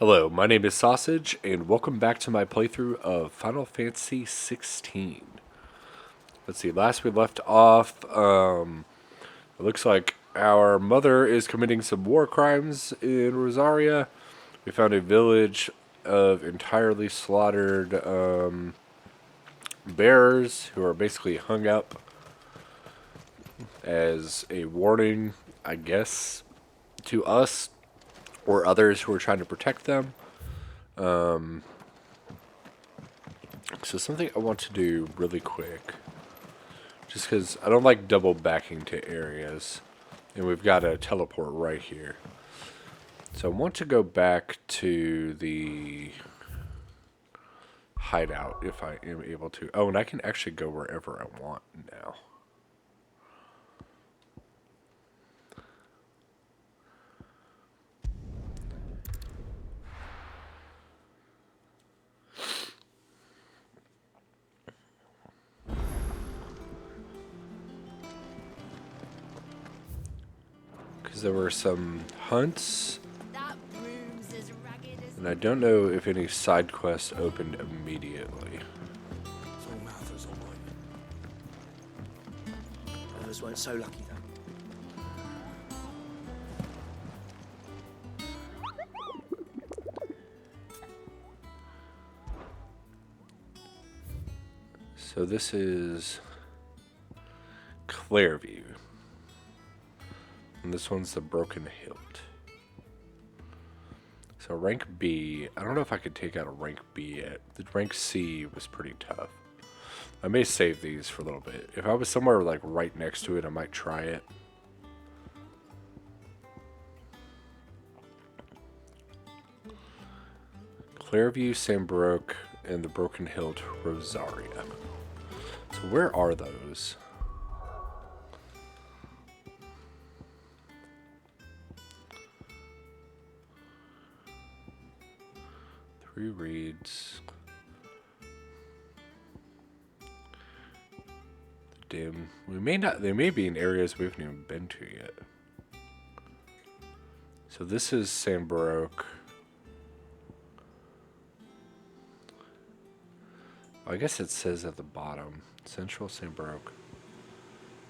Hello, my name is Sausage, and welcome back to my playthrough of Final Fantasy 16. Let's see, last we left off, it looks like our mother is committing some war crimes in Rosaria. We found a village of entirely slaughtered bears who are basically hung up as a warning, I guess, to us or others who are trying to protect them. So something I want to do really quick, just because I don't like double backing to areas, and we've got a teleport right here. So I want to go back to the hideout if I am able to. Oh, and I can actually go wherever I want now. Because there were some hunts, and I don't know if any side quests opened immediately. Small Malthus, all right. Others weren't so lucky, though. So this is Clairview. And this one's the Broken Hilt. So rank B, I don't know if I could take out a rank B yet. The rank C was pretty tough. I may save these for a little bit. If I was somewhere like right next to it, I might try it. Clairview, Sambrook, and the Broken Hilt, Rosaria. So where are those? Three reads. Dim. We may not. They may be in areas we haven't even been to yet. So this is Sambrook. I guess it says at the bottom, Central Sambrook.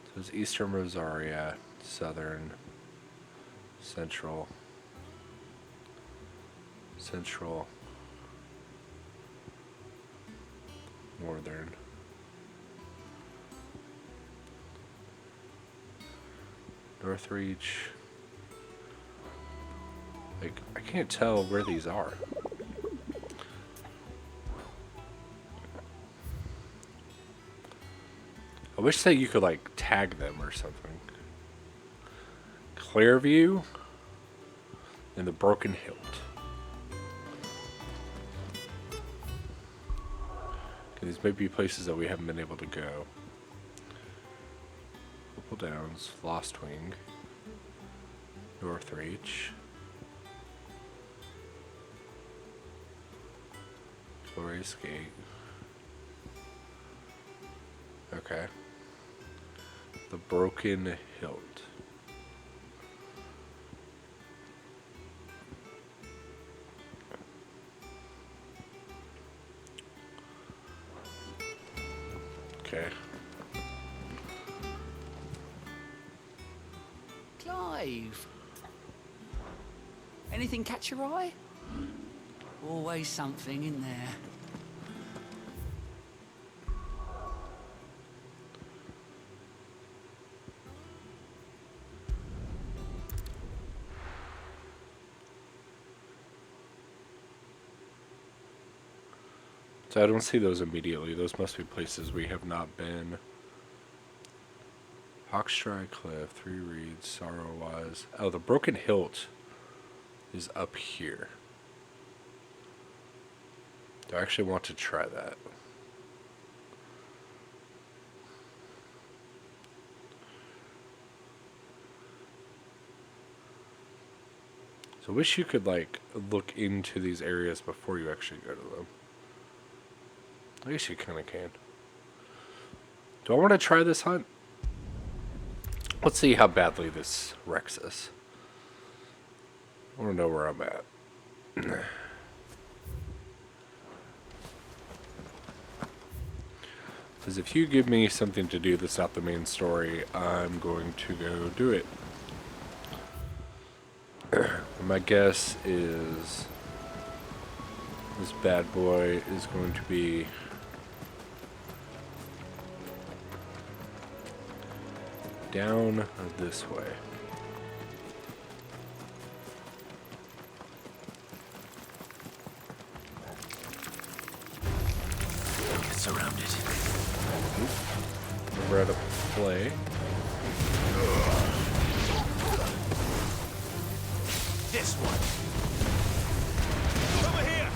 So it's Eastern Rosaria, Southern, Central, Central, Northern. Northreach. Like, I can't tell where these are. I wish that you could like tag them or something. Clairview and the Broken Hilt. These may be places that we haven't been able to go. Opal Downs, Lost Wing, Northreach, Glorious Gate. Okay. The Broken Hilt. Okay. Clive! Anything catch your eye? Always something in there. So I don't see those immediately. Those must be places we have not been. Hawkstride Cliff, Three Reeds, Sorrow Wise. Oh, the Broken Hilt is up here. Do I actually want to try that? So I wish you could like look into these areas before you actually go to them. I guess you kind of can. Do I want to try this hunt? Let's see how badly this wrecks us. I want to know where I'm at. Because if you give me something to do that's not the main story, I'm going to go do it. My guess is this bad boy is going to be down this way. Surrounded. We're at a play. This one. Over here.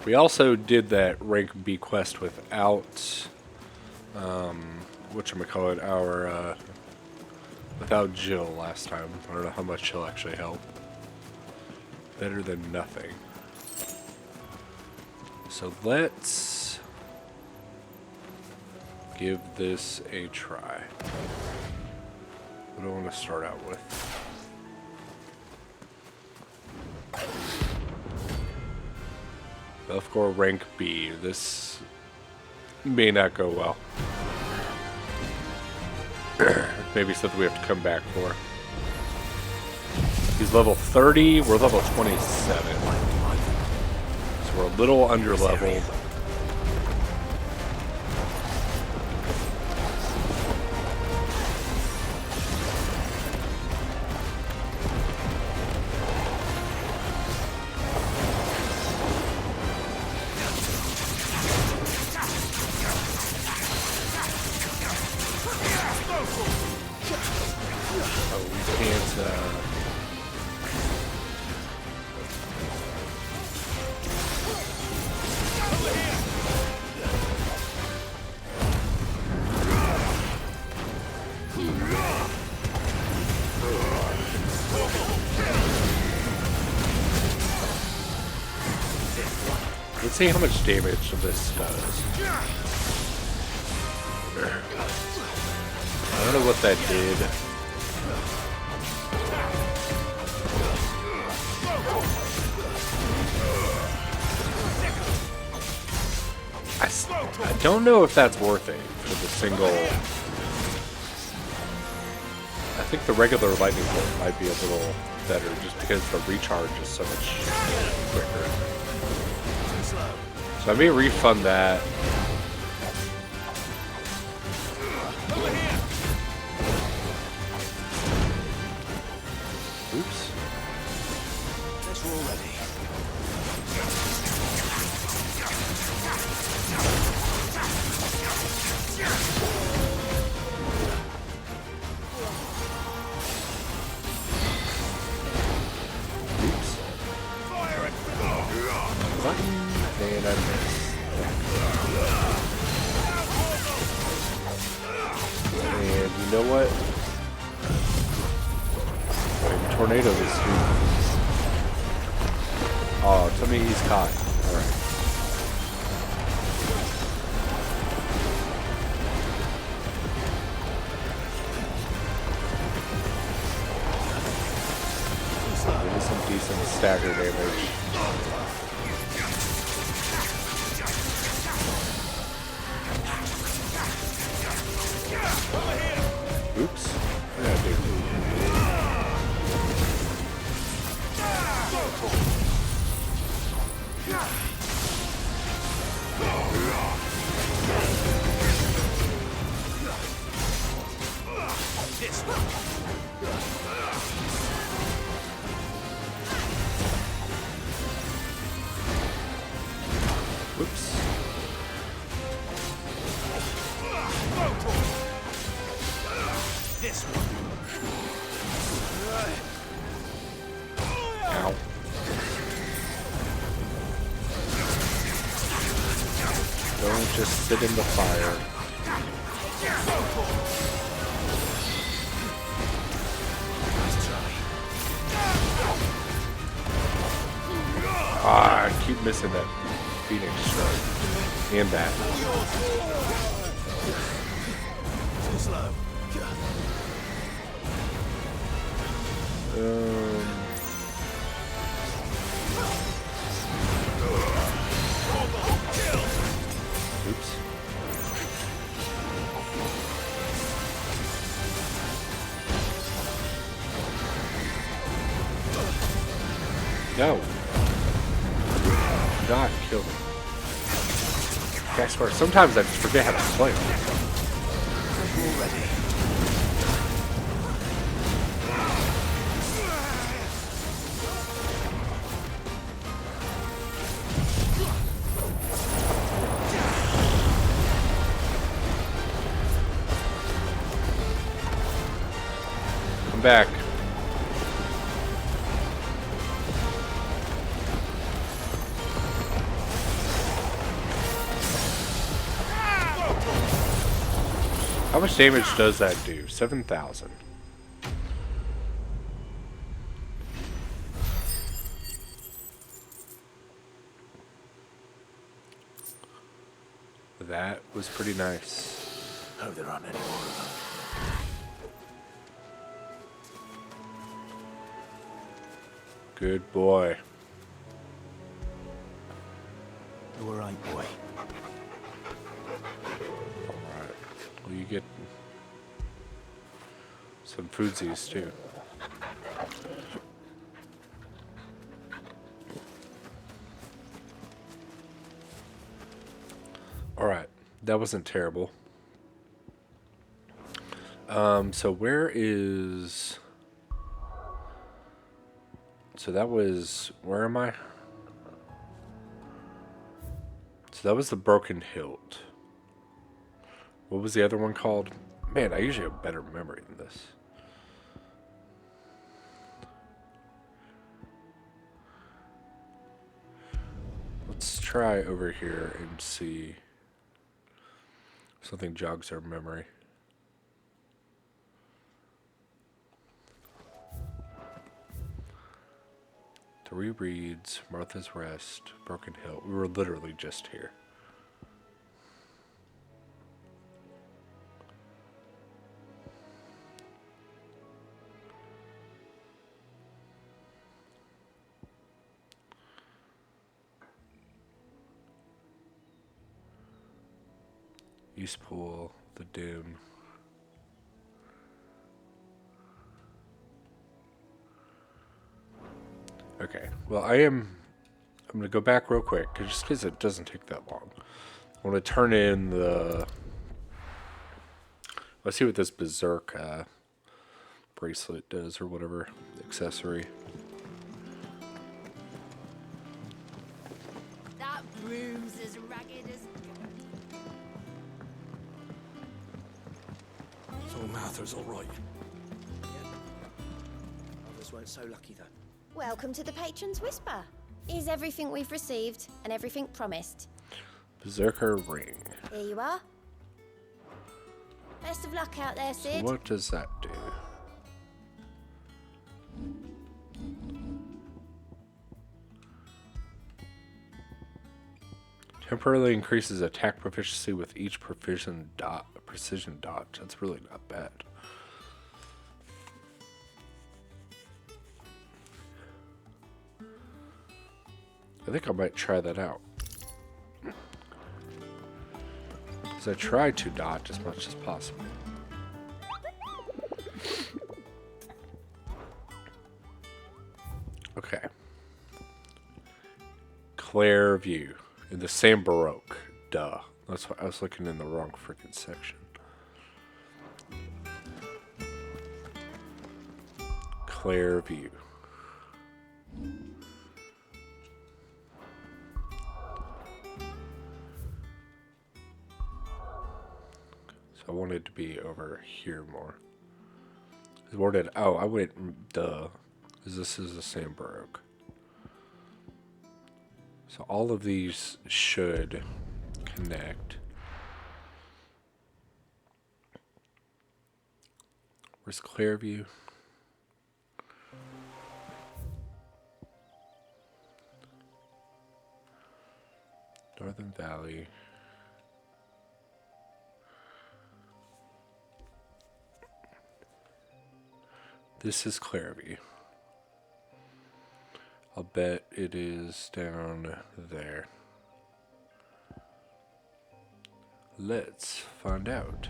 We also did that rank B quest without, whatchamacallit, our, without Jill last time. I don't know how much she'll actually help. Better than nothing. So let's give this a try. What do I want to start out with? Belfgor rank B. This may not go well. Maybe something we have to come back for. He's level 30, we're level 27. So we're a little under leveled. Let's see how much damage this does. I don't know what that did. I don't know if that's worth it for the single. I think the regular lightning bolt might be a little better just because the recharge is so much quicker. So I may refund that. Oops. Guess we're all ready. Oops. Button, and I missed. And you know what? Wait, tornado this dude. Oh, tell me he's caught. Alright. Maybe some decent stagger damage. Oops. What did I do? Whoops. This one. Ow. Don't just sit in the fire. Ah, I keep missing that. Phoenix Strike. And that. Too slow. Oops. No. God, kill me. I swear, sometimes I just forget how to play them. Already. I'm back. How much damage does that do? 7,000. That was pretty nice. Hope there aren't any more of them. Good boy. You're all right, boy. Alright. Well, you get some foodsies too. Alright. That wasn't terrible. So where is... So that was... Where am I? So that was the Broken Hilt. What was the other one called? Man, I usually have better memory than this. Let's try over here and see if something jogs our memory. 3 Reeds, Martha's Rest, Broken Hill. We were literally just here. East Pool, the Doom. Okay, well I'm going to go back real quick, just because it doesn't take that long. I want to turn in the... Let's see what this Berserk bracelet does, or whatever accessory. That broom's as ragged as... So Martha's all right. Others weren't so lucky though. Welcome to the Patron's Whisper. Is everything we've received and everything promised? Berserker Ring. Here you are. Best of luck out there, Sid. What does that do? Temporarily increases attack proficiency with each precision dodge. That's really not bad. I think I might try that out. Because I try to dodge as much as possible. Okay. Claire View. In the same Baroque. Duh. That's why I was looking in the wrong freaking section. Claire View. I wanted to be over here more. I went, duh. Because this is the same Baroque. So all of these should connect. Where's Clairview? Northern Valley. This is Clarity. I'll bet it is down there. Let's find out.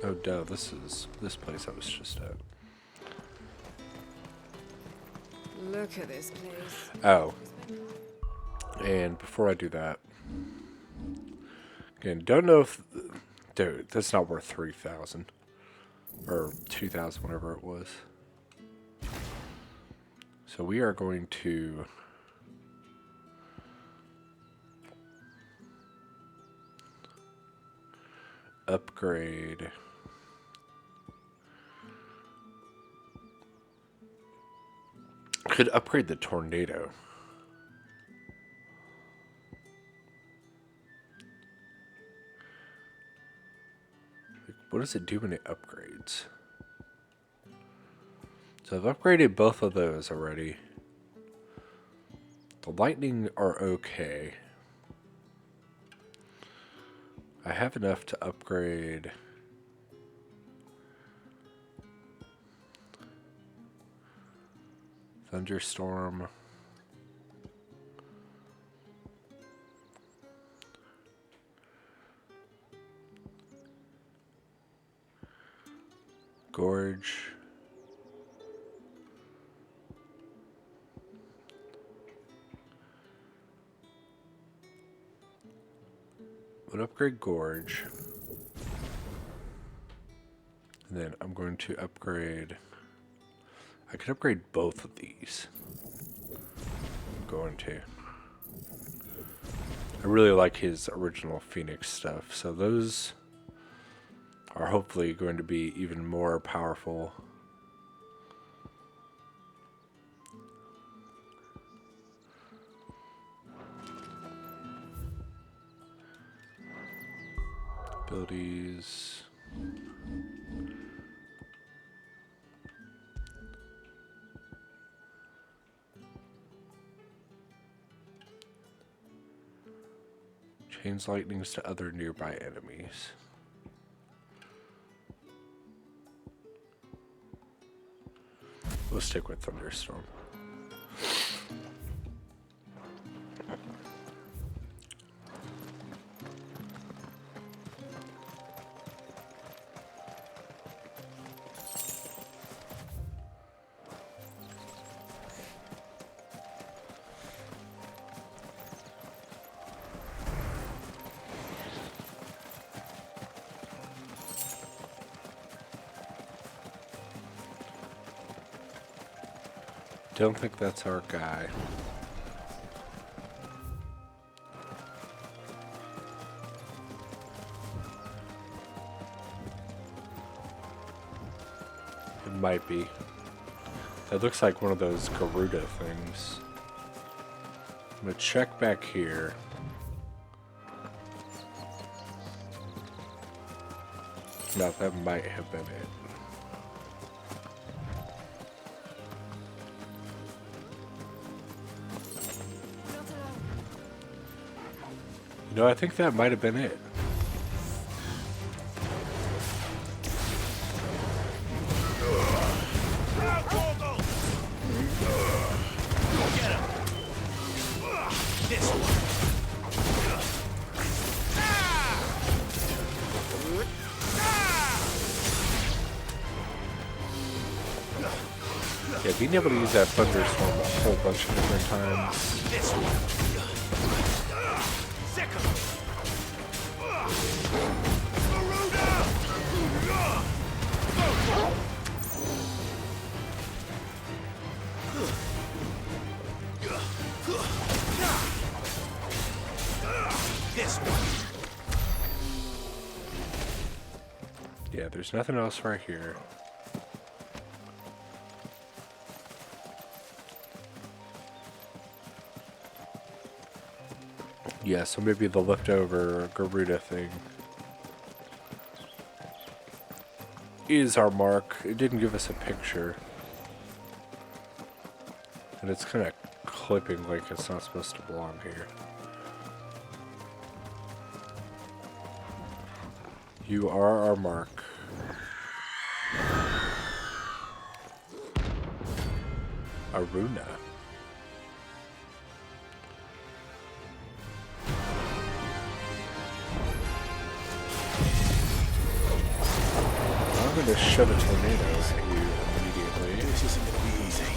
Oh, duh, this is this place I was just at. Look at this place. Oh. And before I do that, again, don't know if, dude, that's not worth 3,000 or 2,000, whatever it was. So we are going to upgrade could upgrade the tornado. What does it do when it upgrades? So I've upgraded both of those already. The lightning are okay. I have enough to upgrade thunderstorm. Gorge. Would upgrade Gorge. And then I'm going to upgrade. I could upgrade both of these. I'm going to. I really like his original Phoenix stuff, so those are hopefully going to be even more powerful. Abilities. Chains lightnings to other nearby enemies. We'll stick with thunderstorm. Don't think that's our guy. It might be. That looks like one of those Garuda things. I'm gonna check back here. No, that might have been it. No, I think that might have been it. Yeah, being able to use that thunderstorm a whole bunch of different times. Yeah, there's nothing else right here. Yeah, so maybe the leftover Garuda thing. is our mark. It didn't give us a picture. And it's kind of clipping like it's not supposed to belong here. You are our mark. Aruna. I'm going to shove a tornado at you immediately. This isn't gonna be easy.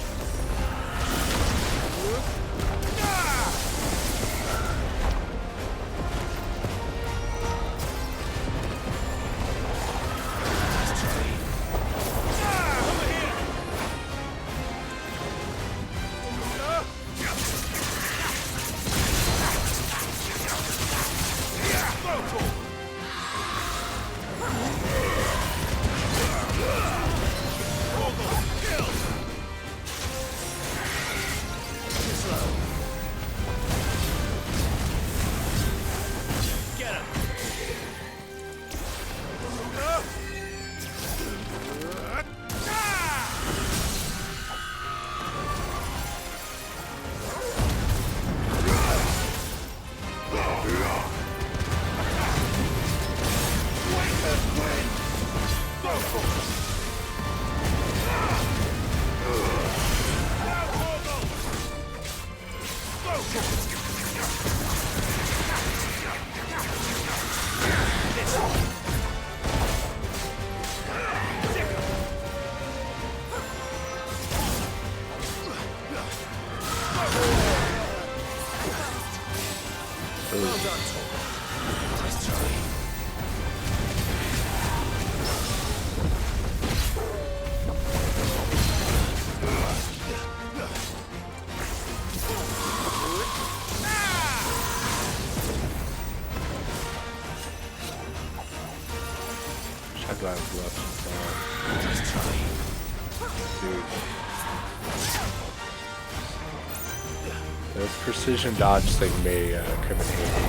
This precision dodge thing may come in handy.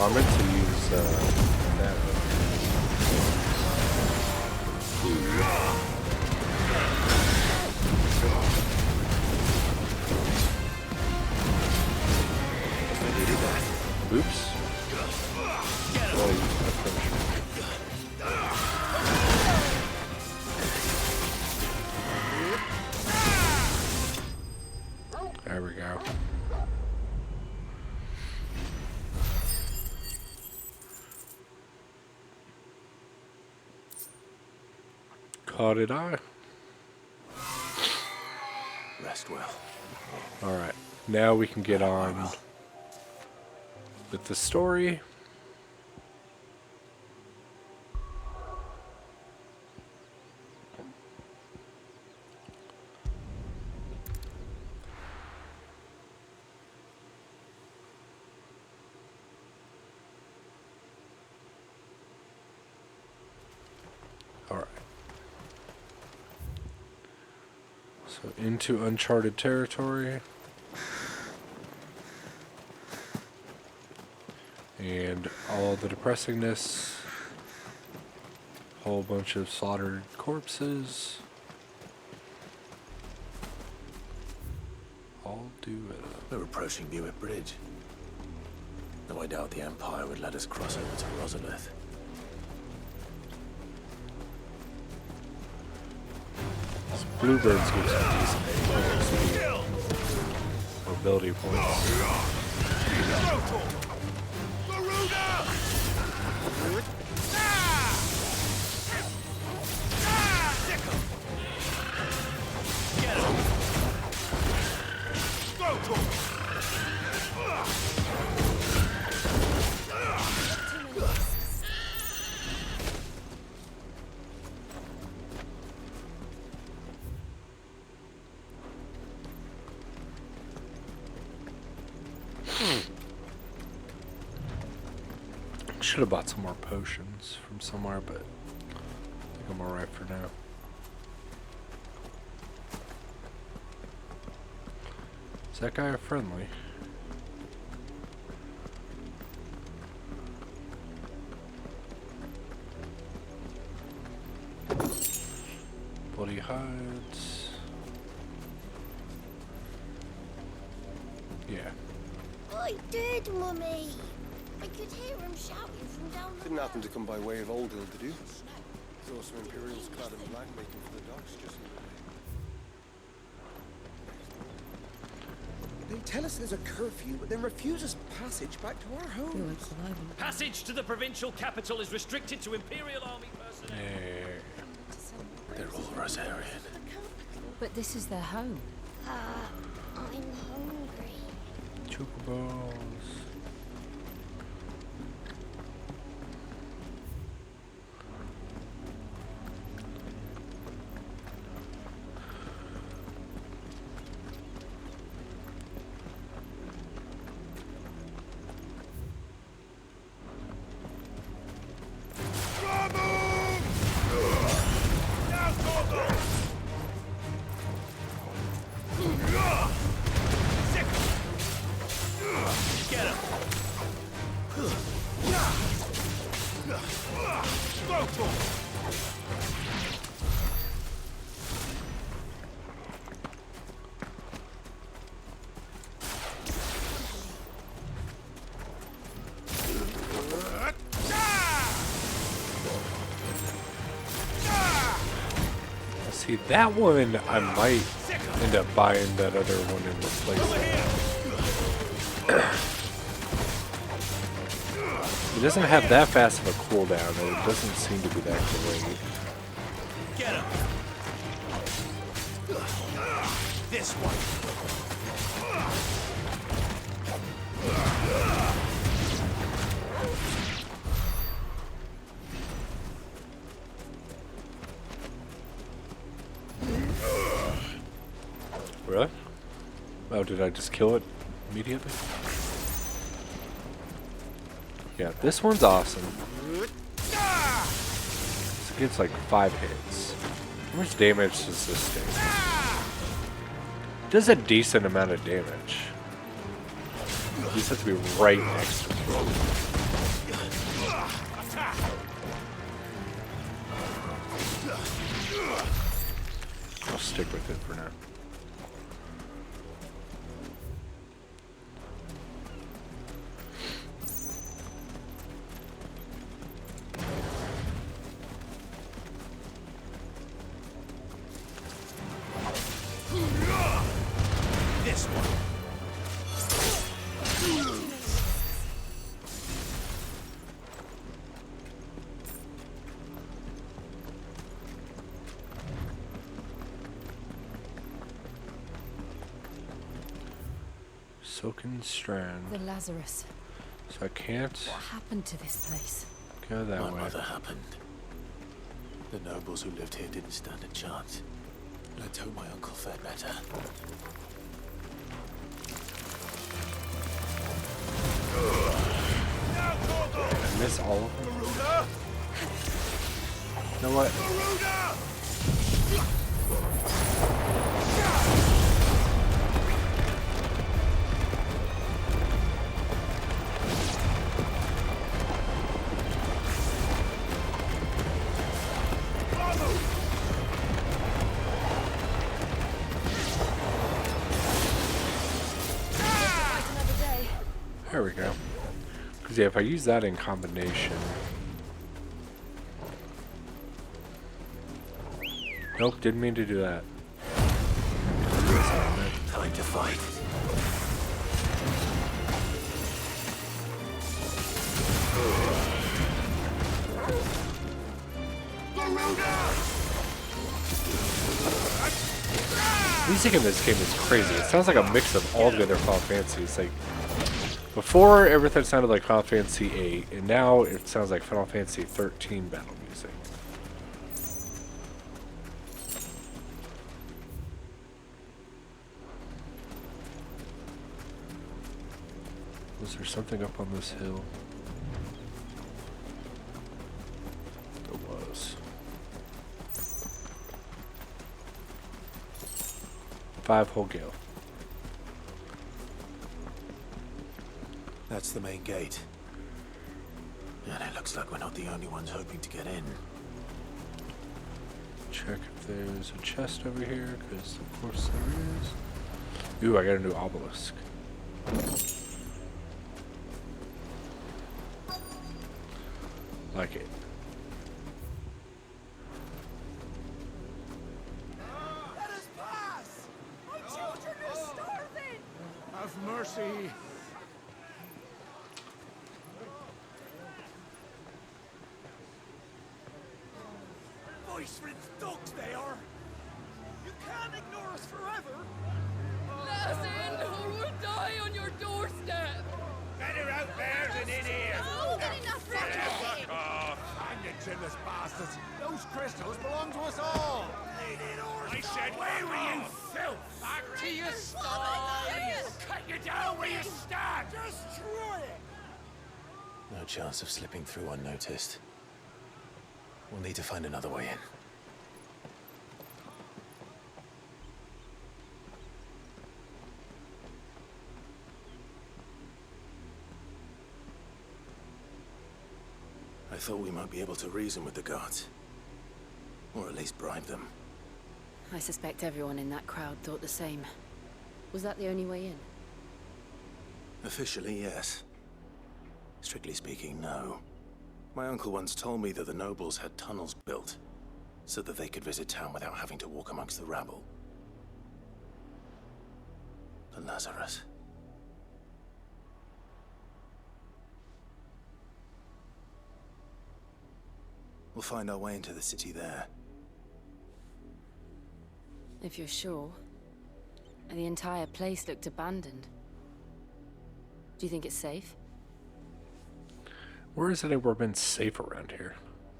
I meant to use that. Oops. Well, use my finisher. There we go. Caught it eye. Rest well. Alright, now we can get on with the story. Alright. So into uncharted territory. And all the depressingness. Whole bunch of slaughtered corpses. All do it. We're approaching Buick Bridge. Though I doubt the Empire would let us cross over to Rosalith. These bluebirds give some decent speed. Mobility points. Should have bought some more potions from somewhere, but I think I'm alright for now. Is that guy friendly? Bloody hides. Yeah. I did, Mummy. I could hear him shouting from down the Didn't happen to come by way of Old Hill, did you? Saw some Imperials clad in black making for the docks just in the way. They tell us there's a curfew, but then refuse us passage back to our homes. Passage to the provincial capital is restricted to Imperial Army personnel. Yeah. They're all Rosarian. But this is their home. I'm hungry. Chocobos. See, that one I might end up buying that other one and replacing it. It doesn't have that fast of a cooldown, and it doesn't seem to be that great. Get him. This one. Really? Oh, did I just kill it immediately? Yeah, this one's awesome. This gets like 5 hits. How much damage does this thing? It does a decent amount of damage. You just have to be right next to it. I'll stick with it for now. This one. Silken strand. The Lazarus. So I can't What happened to this place? go that My way. mother happened. The nobles who lived here didn't stand a chance. Let's hope my uncle fared better. I miss all of them. You know what? There we go. Because yeah, if I use that in combination. Nope, didn't mean to do that. Time to fight. Music in this game is crazy. It sounds like a mix of all the other Final Fantasies. Like before, everything sounded like Final Fantasy VIII, and now it sounds like Final Fantasy 13 battle music. Was there something up on this hill? There was. 5-hole gale. That's the main gate. And it looks like we're not the only ones hoping to get in. Check if there's a chest over here, because of course there is. Ooh, I got a new obelisk. Like it. Let us pass! My children are starving! Have mercy! Voice-rinsed dogs they are! You can't ignore us forever! Let us in, or we'll die on your doorstep! Better out there than in here. More than enough for Fuck off. Hang the chinless bastards! Those crystals belong to us all! I said, where were you, filth? Back to your sties. Cut you down where you stand. Destroy it! No chance of slipping through unnoticed. We'll need to find another way in. I thought we might be able to reason with the guards. Or at least bribe them. I suspect everyone in that crowd thought the same. Was that the only way in? Officially, yes. Strictly speaking, no. My uncle once told me that the nobles had tunnels built so that they could visit town without having to walk amongst the rabble. But Lazarus... We'll find our way into the city there. If you're sure. The entire place looked abandoned. Do you think it's safe? Where has anywhere been safe around here?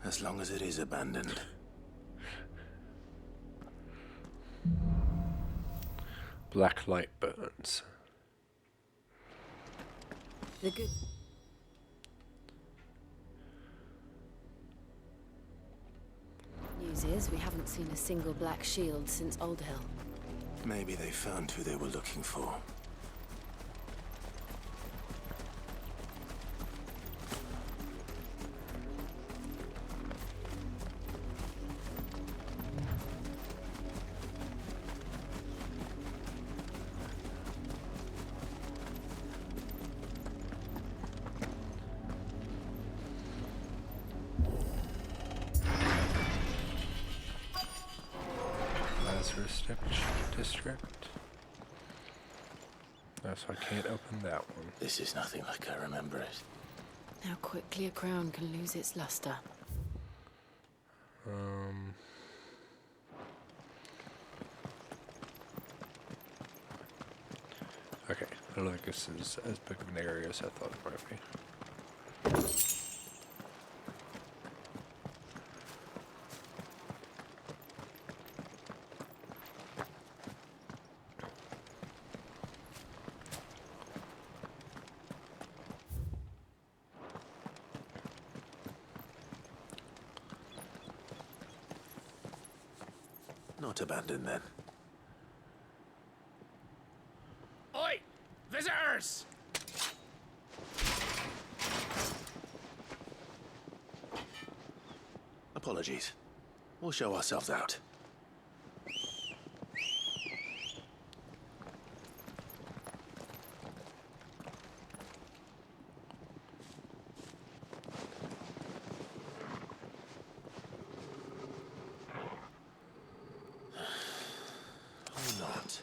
As long as it is abandoned. Black light burns. The good... News is, we haven't seen a single black shield since Old Hill. Maybe they found who they were looking for. Lazarus District. No, so I can't open that one. This is nothing like I remember it. How quickly a crown can lose its luster. Okay, I don't think this is as big of an area as I thought it might be. Not abandoned then. Oi! Visitors! Apologies. We'll show ourselves out. Or not.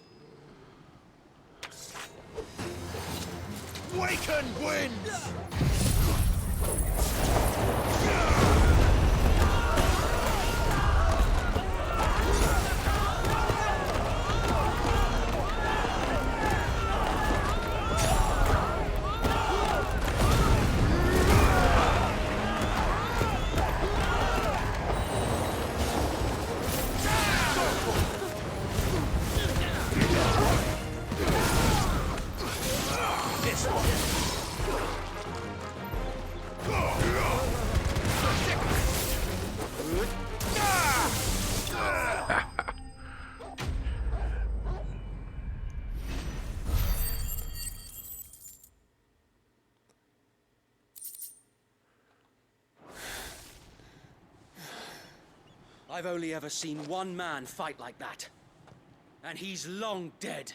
Waken winds! I've only ever seen one man fight like that. And he's long dead.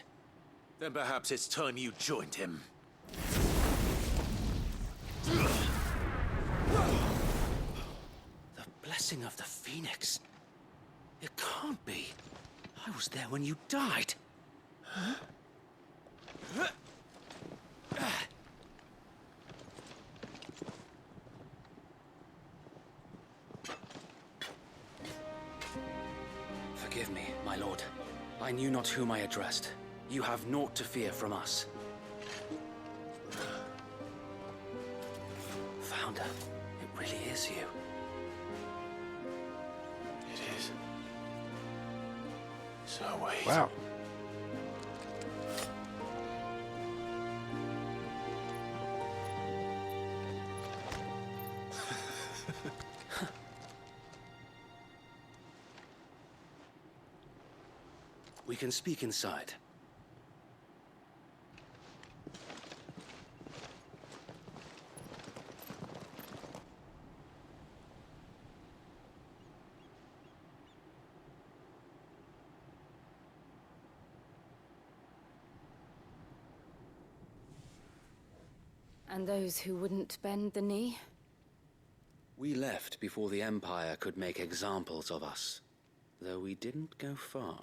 Then perhaps it's time you joined him. The blessing of the Phoenix. It can't be. I was there when you died. Forgive me, my lord. I knew not whom I addressed. You have naught to fear from us. Founder, it really is you. It is. So wait. Wow. We can speak inside. And those who wouldn't bend the knee? We left before the Empire could make examples of us, though we didn't go far.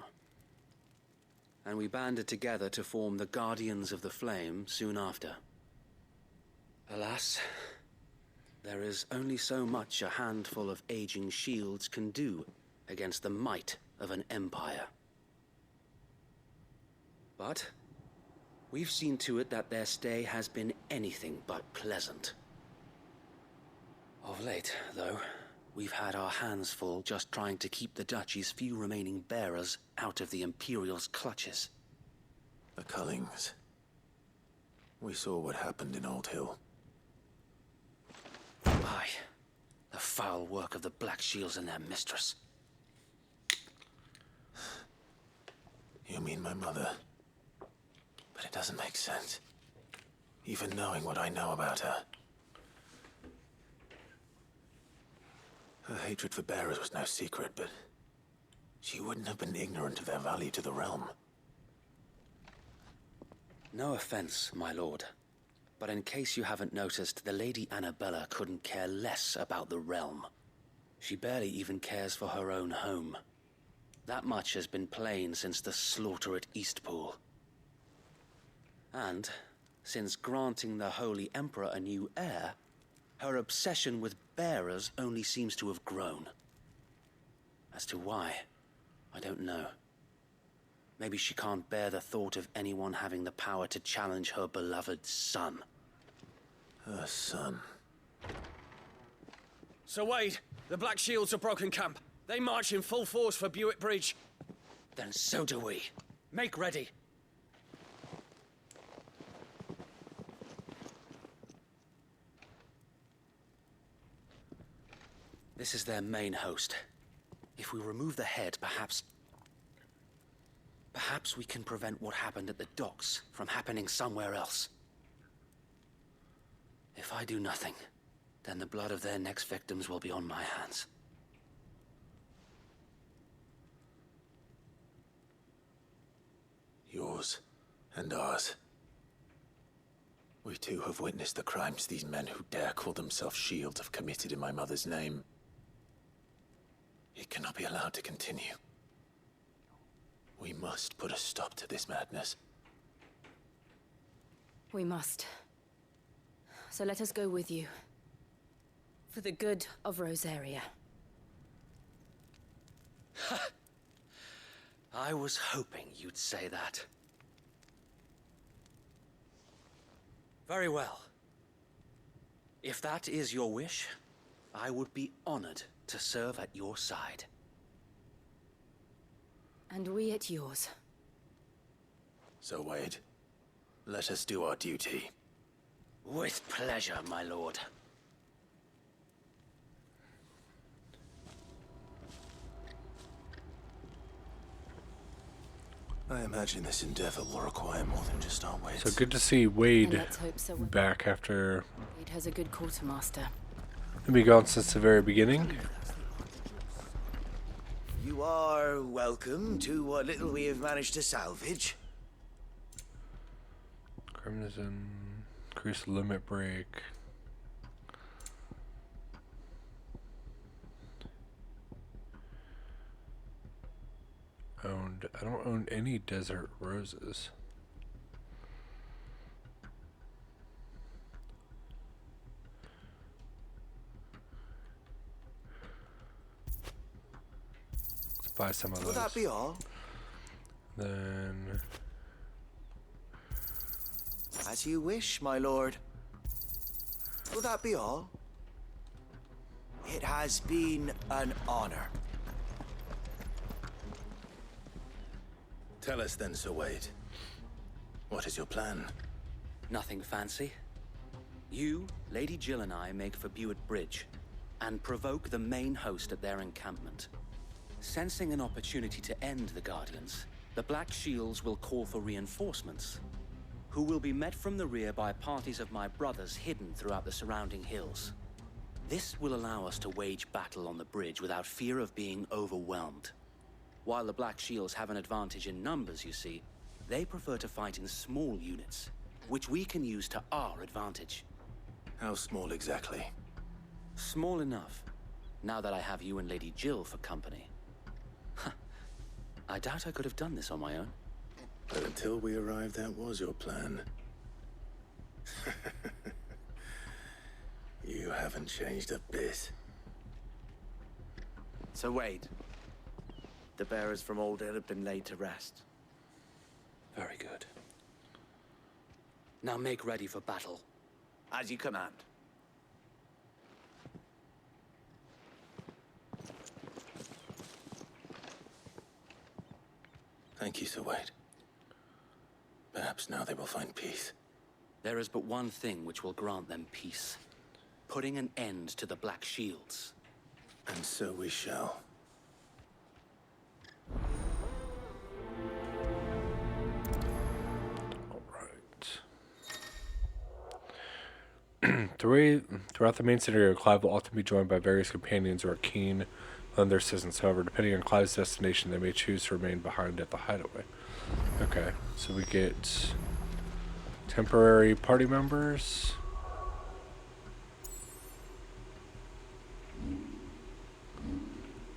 And we banded together to form the Guardians of the Flame soon after. Alas, there is only so much a handful of aging shields can do against the might of an empire. But we've seen to it that their stay has been anything but pleasant. Of late, though, we've had our hands full just trying to keep the Duchy's few remaining bearers out of the Imperial's clutches. The Cullings. We saw what happened in Old Hill. Aye, the foul work of the Black Shields and their mistress. You mean my mother? But it doesn't make sense. Even knowing what I know about her. Her hatred for bearers was no secret, but she wouldn't have been ignorant of their value to the realm. No offense, my lord, but in case you haven't noticed, the Lady Annabella couldn't care less about the realm. She barely even cares for her own home. That much has been plain since the slaughter at Eastpool. And, since granting the Holy Emperor a new heir, her obsession with bearers only seems to have grown. As to why, I don't know. Maybe she can't bear the thought of anyone having the power to challenge her beloved son. Her son. Sir Wade, the Black Shields have broken camp. They march in full force for Buick Bridge. Then so do we. Make ready. This is their main host. If we remove the head, perhaps we can prevent what happened at the docks from happening somewhere else. If I do nothing, then the blood of their next victims will be on my hands. Yours and ours. We too have witnessed the crimes these men who dare call themselves shields have committed in my mother's name. It cannot be allowed to continue. We must put a stop to this madness. We must. So let us go with you. For the good of Rosaria. I was hoping you'd say that. Very well. If that is your wish, I would be honored to serve at your side. And we at yours. So, Wade, let us do our duty. With pleasure, my lord. I imagine this endeavor will require more than just our wits. So good to see And Wade let's hope so. back after Wade has a good quartermaster. him be gone since the very beginning. You are welcome to what little we have managed to salvage. Crimson, increase limit break. Owned. I don't own any desert roses. Let's buy some of those. Will that be all? Then As you wish, my lord. Will that be all? It has been an honor. Tell us then, Sir Wade. What is your plan? Nothing fancy. You, Lady Jill and I make for Buett Bridge and provoke the main host at their encampment. Sensing an opportunity to end the Guardians, the Black Shields will call for reinforcements, who will be met from the rear by parties of my brothers hidden throughout the surrounding hills. This will allow us to wage battle on the bridge without fear of being overwhelmed. While the Black Shields have an advantage in numbers, you see, they prefer to fight in small units, which we can use to our advantage. How small exactly? Small enough, now that I have you and Lady Jill for company. I doubt I could have done this on my own. But until we arrived, that was your plan. You haven't changed a bit. Sir Wade, the bearers from Oldale have been laid to rest. Very good. Now make ready for battle. As you command. Thank you, Sir Wade. Perhaps now they will find peace. There is but one thing which will grant them peace. Putting an end to the Black Shields. And so we shall. Throughout the main scenario, Clive will often be joined by various companions who are keen on their assistance. However, depending on Clive's destination, they may choose to remain behind at the hideaway. Okay, so we get temporary party members.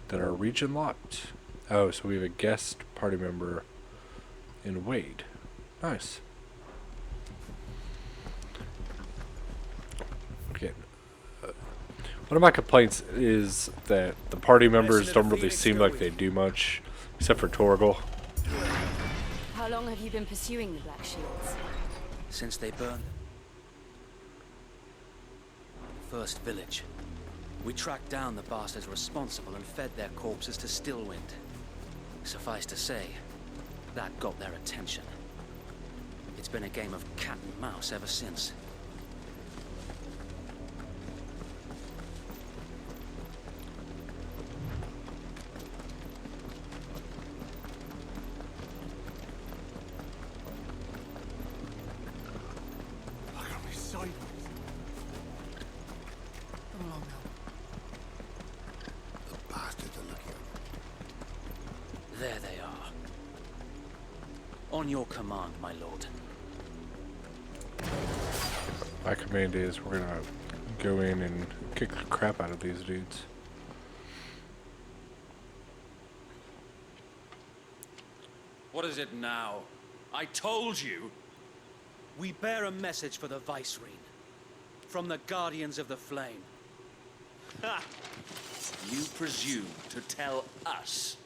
That are region locked. Oh, so we have a guest party member in Wade. Nice. Again, one of my complaints is that the party members don't really seem like they do much, except for Torgal. How long have you been pursuing the Black Shields? Since they burned the first village, we tracked down the bastards responsible and fed their corpses to Stillwind. Suffice to say, that got their attention. It's been a game of cat and mouse ever since. There they are. On your command, my lord. My command is we're gonna go in and kick the crap out of these dudes. What is it now? I told you. We bear a message for the Vicereine. From the Guardians of the Flame. Ha! You presume to tell us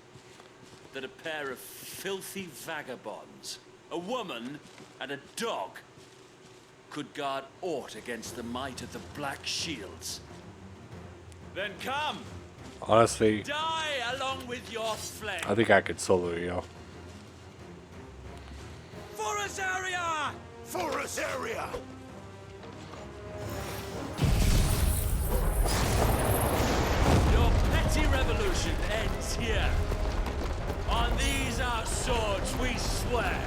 that a pair of filthy vagabonds, a woman and a dog, could guard aught against the might of the Black Shields? Then come! Honestly, Die along with your flame! I think I could solo you. For us area! For us area! Your petty revolution ends here. On these our swords we swear.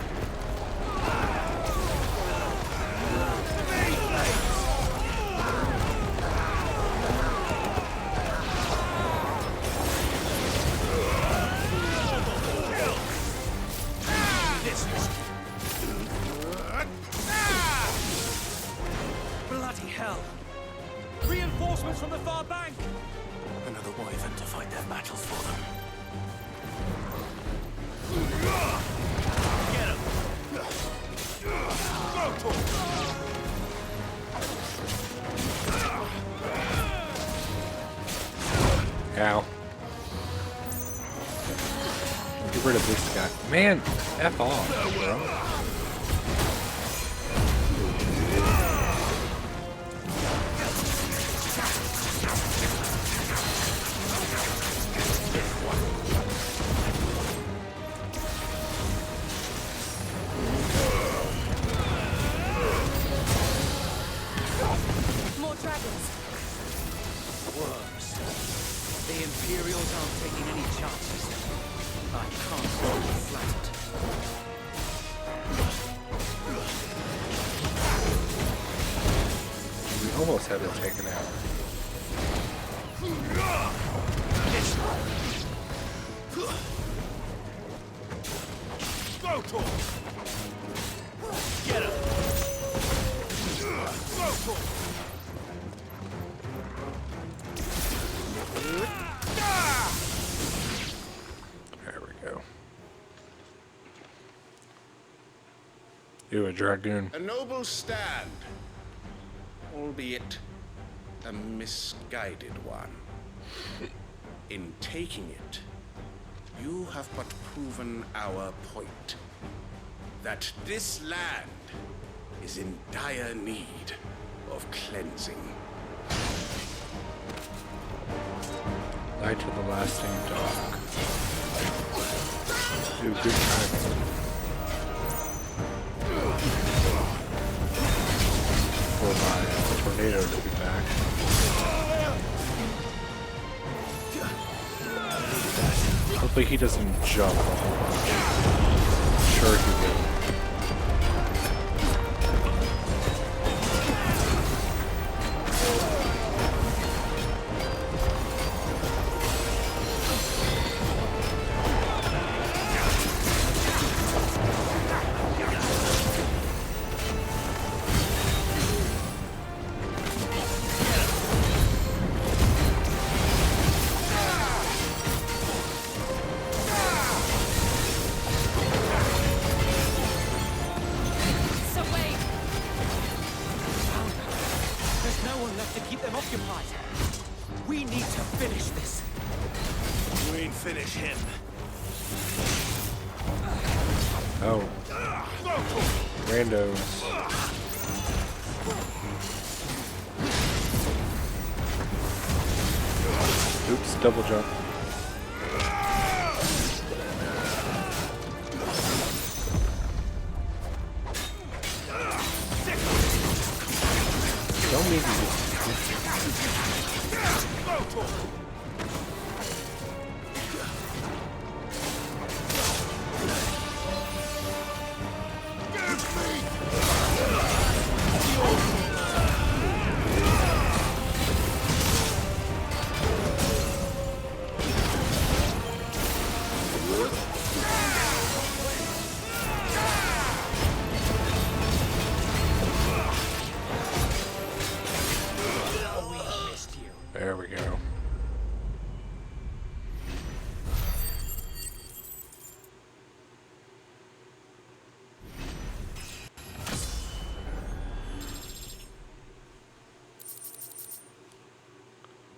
Get rid of this guy. Man, F off, bro. More dragons. Worms. The Imperials aren't taking any chances. I can't be flattered. We almost have it taken out. Go to him! Get him! Go to him! There we go. You a dragoon. A noble stand, albeit a misguided one. In taking it, you have but proven our point. That this land is in dire need of cleansing. Night of the Lasting Dog. Do good timing. For my tornado to be back. Hopefully he doesn't jump a whole bunch. I'm sure he will. So wait. There's no one left to keep them occupied. We need to finish this. We ain't finish him. Oh. Randos. Oops, double jump. Don't need to There we go.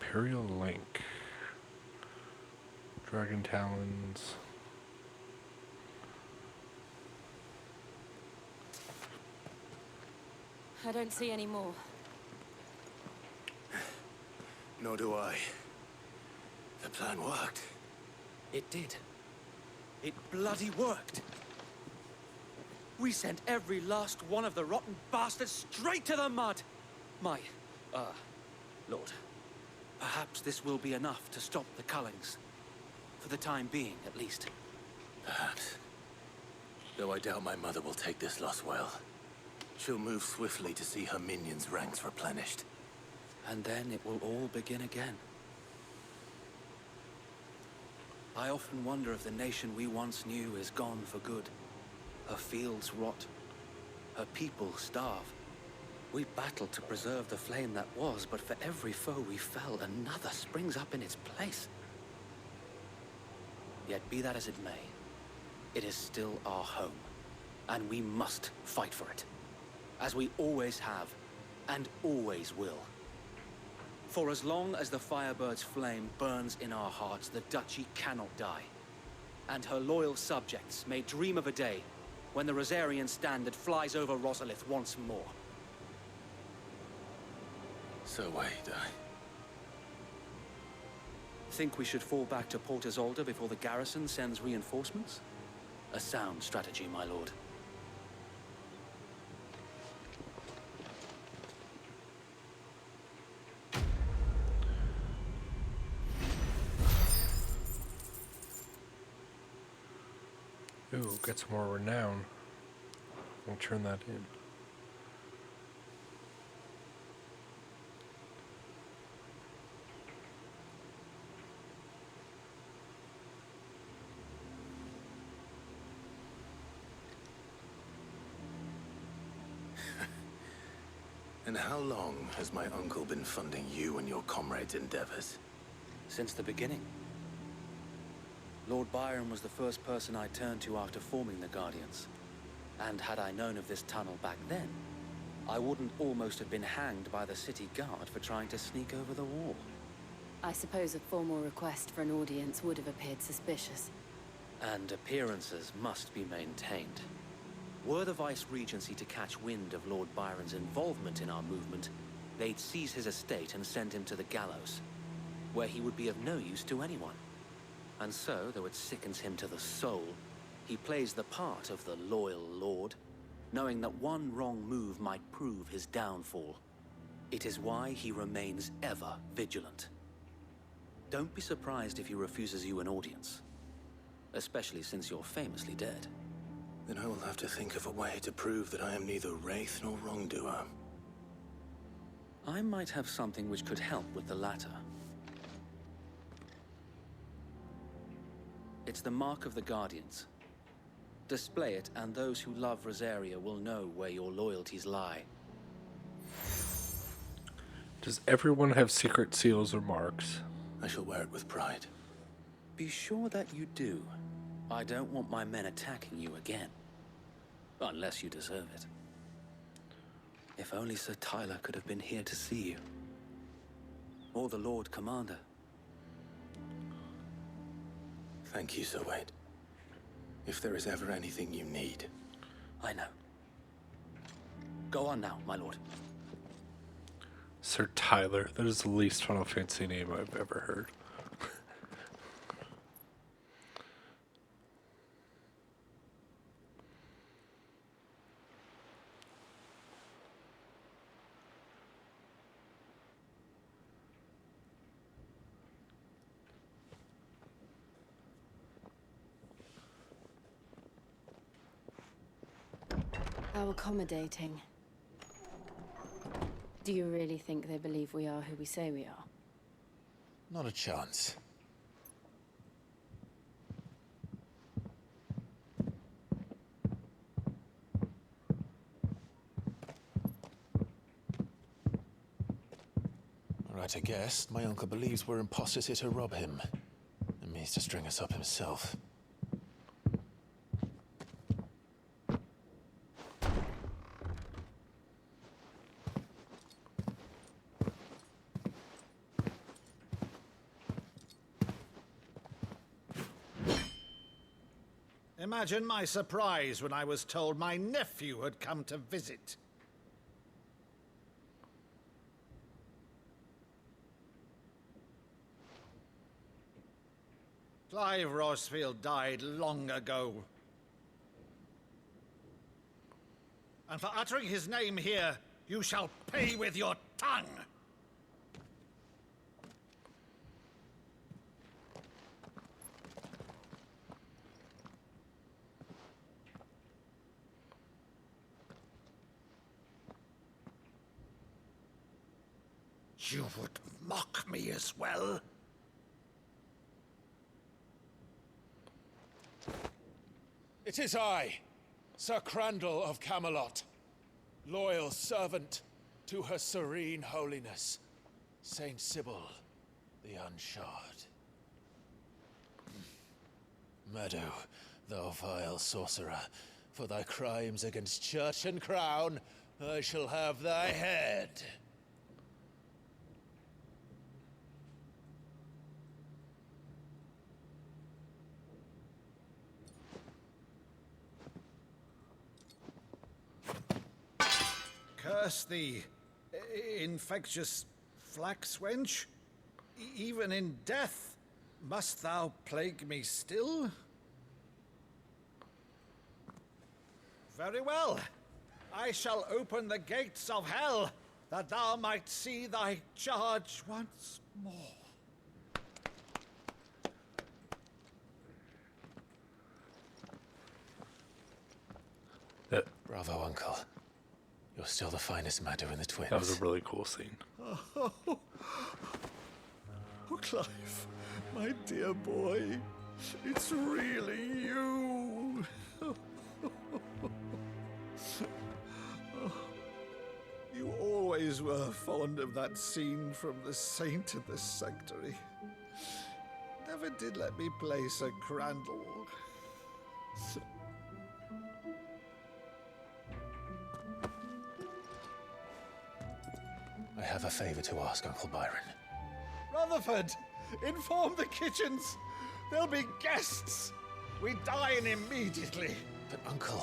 Imperial Link. Dragon Talons. I don't see any more. Nor do I. The plan worked. It did. It bloody worked. We sent every last one of the rotten bastards straight to the mud. My, Lord, perhaps this will be enough to stop the Cullings. For the time being, at least. Perhaps. Though I doubt my mother will take this loss well. She'll move swiftly to see her minions' ranks replenished. And then it will all begin again. I often wonder if the nation we once knew is gone for good. Her fields rot. Her people starve. We battled to preserve the flame that was, but for every foe we fell, another springs up in its place. Yet be that as it may, it is still our home, and we must fight for it, as we always have, and always will. For as long as the Firebird's flame burns in our hearts, the Duchy cannot die. and her loyal subjects may dream of a day when the Rosarian standard flies over Rosalith once more. So wait, Think we should fall back to Port Isolde before the garrison sends reinforcements? A sound strategy, my lord. Ooh, get some more renown. We'll turn that in. And how long has my uncle been funding you and your comrades' endeavors? Since the beginning. Lord Byron was the first person I turned to after forming the Guardians. And had I known of this tunnel back then, I wouldn't almost have been hanged by the city guard for trying to sneak over the wall. I suppose a formal request for an audience would have appeared suspicious. And appearances must be maintained. Were the Vice-Regency to catch wind of Lord Byron's involvement in our movement, they'd seize his estate and send him to the gallows, where he would be of no use to anyone. And so, though it sickens him to the soul, he plays the part of the loyal lord, knowing that one wrong move might prove his downfall. It is why he remains ever vigilant. Don't be surprised if he refuses you an audience, especially since you're famously dead. Then I will have to think of a way to prove that I am neither wraith nor wrongdoer. I might have something which could help with the latter. It's the mark of the Guardians. Display it, and those who love Rosaria will know where your loyalties lie. Does everyone have secret seals or marks? I shall wear it with pride. Be sure that you do. I don't want my men attacking you again. Unless you deserve it. If only Sir Tyler could have been here to see you. Or the Lord Commander. Thank you, Sir Wade. If there is ever anything you need. I know. Go on now, my lord. Sir Tyler. That is the least Final Fantasy name I've ever heard. How accommodating. Do you really think they believe we are who we say we are? Not a chance. Right, I guess. My uncle believes we're imposters here to rob him. And means to string us up himself. Imagine my surprise when I was told my nephew had come to visit. Clive Rosfield died long ago. And for uttering his name here, you shall pay with your tongue! You would mock me as well? It is I, Sir Crandall of Camelot, loyal servant to Her Serene Holiness, Saint Sybil the Unshod. Meadow, thou vile sorcerer, for thy crimes against church and crown, I shall have thy head. curse thee, infectious flax wench? Even in death, must thou plague me still? Very well. I shall open the gates of hell, that thou might see thy charge once more. Bravo, Uncle. You're still the finest Maddu in the twins. That was a really cool scene. Oh, Clive, my dear boy, it's really you. You always were fond of that scene from The Saint in the Sanctuary. Never did let me play Sir Crandall. I have a favor to ask, Uncle Byron. Rutherford, inform the kitchens. There'll be guests. We dine immediately. But, Uncle...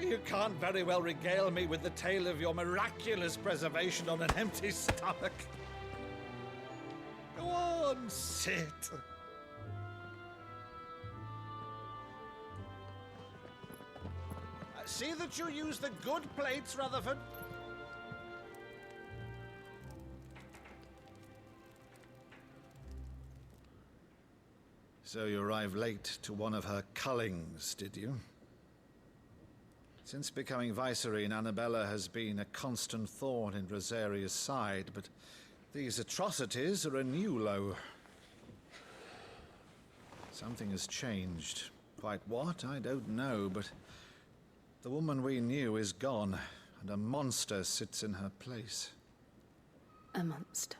You can't very well regale me with the tale of your miraculous preservation on an empty stomach. Go on, sit. See that you use the good plates, Rutherford. So you arrived late to one of her cullings, did you? Since becoming Vicereine, Annabella has been a constant thorn in Rosaria's side, but these atrocities are a new low. Something has changed. Quite what, I don't know, but the woman we knew is gone, and a monster sits in her place. A monster?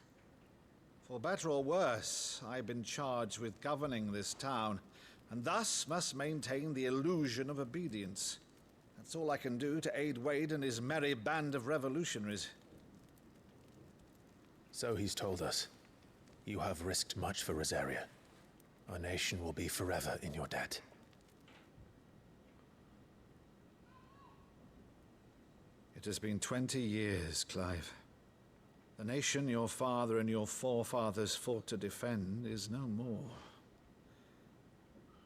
For better or worse, I've been charged with governing this town, and thus must maintain the illusion of obedience. That's all I can do to aid Wade and his merry band of revolutionaries. So he's told us. You have risked much for Rosaria. Our nation will be forever in your debt. It has been 20 years, Clive. The nation your father and your forefathers fought to defend is no more.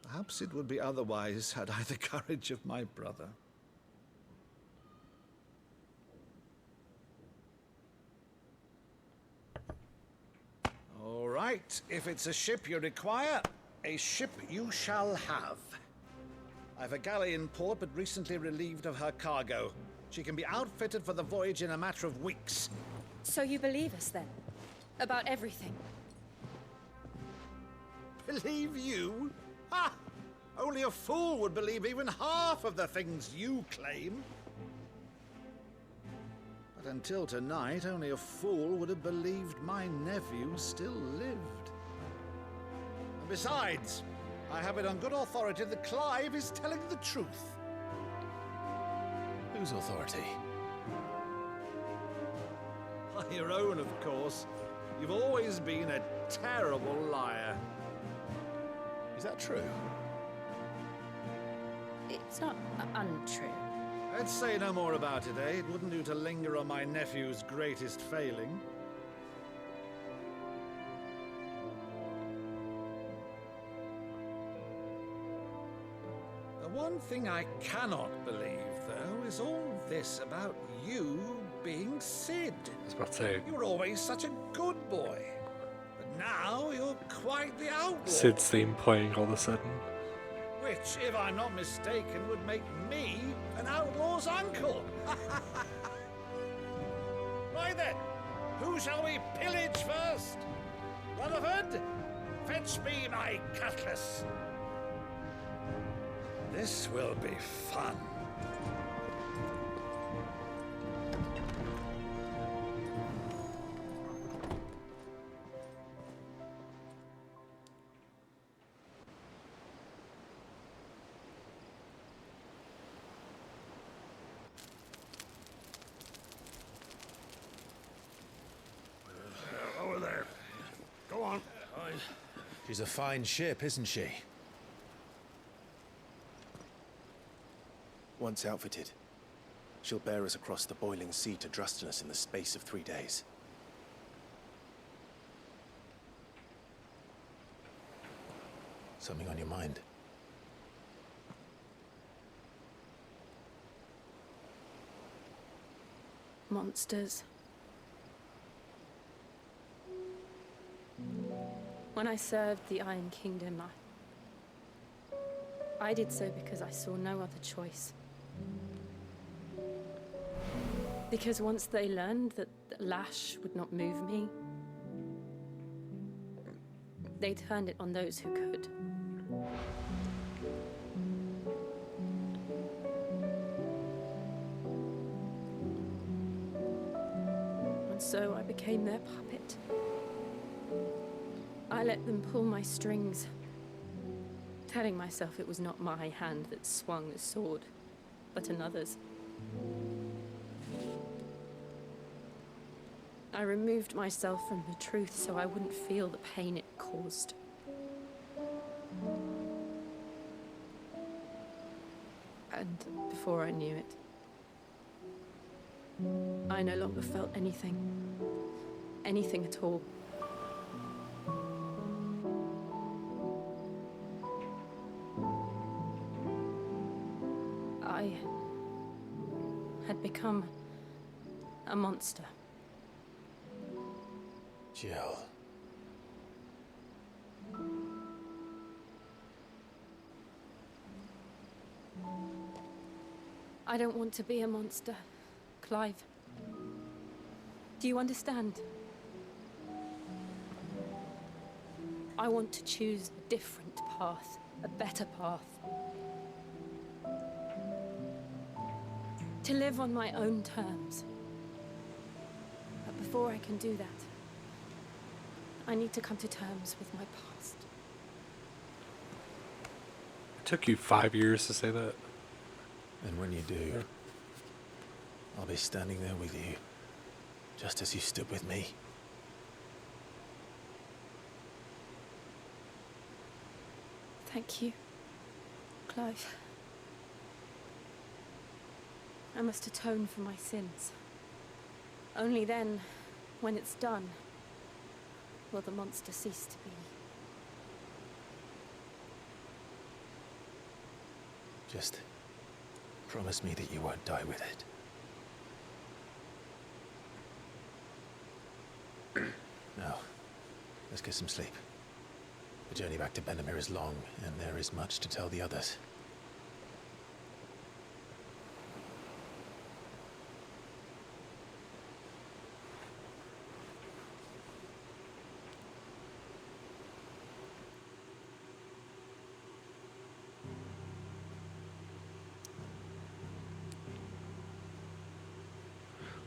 Perhaps it would be otherwise had I the courage of my brother. All right, if it's a ship you require, a ship you shall have. I've a galley in port, but recently relieved of her cargo. She can be outfitted for the voyage in a matter of weeks. So you believe us, then? About everything? Believe you? Ha! Only a fool would believe even half of the things you claim. But until tonight, only a fool would have believed my nephew still lived. And besides, I have it on good authority that Clive is telling the truth. Whose authority? Your own, of course. You've always been a terrible liar. Is that true? It's not untrue. Let's say no more about it, eh? It wouldn't do to linger on my nephew's greatest failing. The one thing I cannot believe, though, is all this about you being Sid. I was about to say. You were always such a good boy. But now you're quite the outlaw. Sid's theme playing all of a sudden. Which, if I'm not mistaken, would make me an outlaw's uncle. Right then, who shall we pillage first? Rutherford, fetch me my cutlass. This will be fun. Over there. Go on. She's a fine ship, isn't she? Once outfitted, She'll bear us across the boiling sea to Drustinus in the space of 3 days. Something on your mind? Monsters. When I served the Iron Kingdom, I did so because I saw no other choice. Because once they learned that the lash would not move me, they turned it on those who could. And so I became their puppet. I let them pull my strings, telling myself it was not my hand that swung the sword, but another's. I removed myself from the truth so I wouldn't feel the pain it caused. And before I knew it, I no longer felt anything. Anything at all. I had become a monster. Jill. I don't want to be a monster, Clive. Do you understand? I want to choose a different path, a better path. To live on my own terms. But before I can do that, I need to come to terms with my past. It took you 5 years to say that? And when you do, I'll be standing there with you, just as you stood with me. Thank you, Clive. I must atone for my sins. Only then, when it's done, will the monster cease to be. Just promise me that you won't die with it. Now, let's get some sleep. The journey back to Benamir is long, and there is much to tell the others.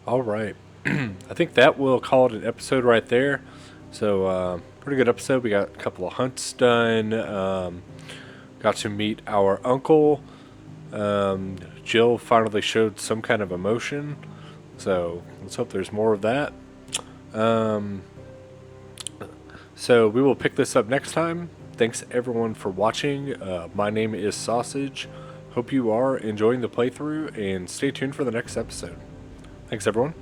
All right. I think that will call it an episode right there. So, pretty good episode. We got a couple of hunts done. Got to meet our uncle. Jill finally showed some kind of emotion. So, let's hope there's more of that. So, we will pick this up next time. Thanks, everyone, for watching. My name is Sausage. Hope you are enjoying the playthrough, and stay tuned for the next episode. Thanks, everyone.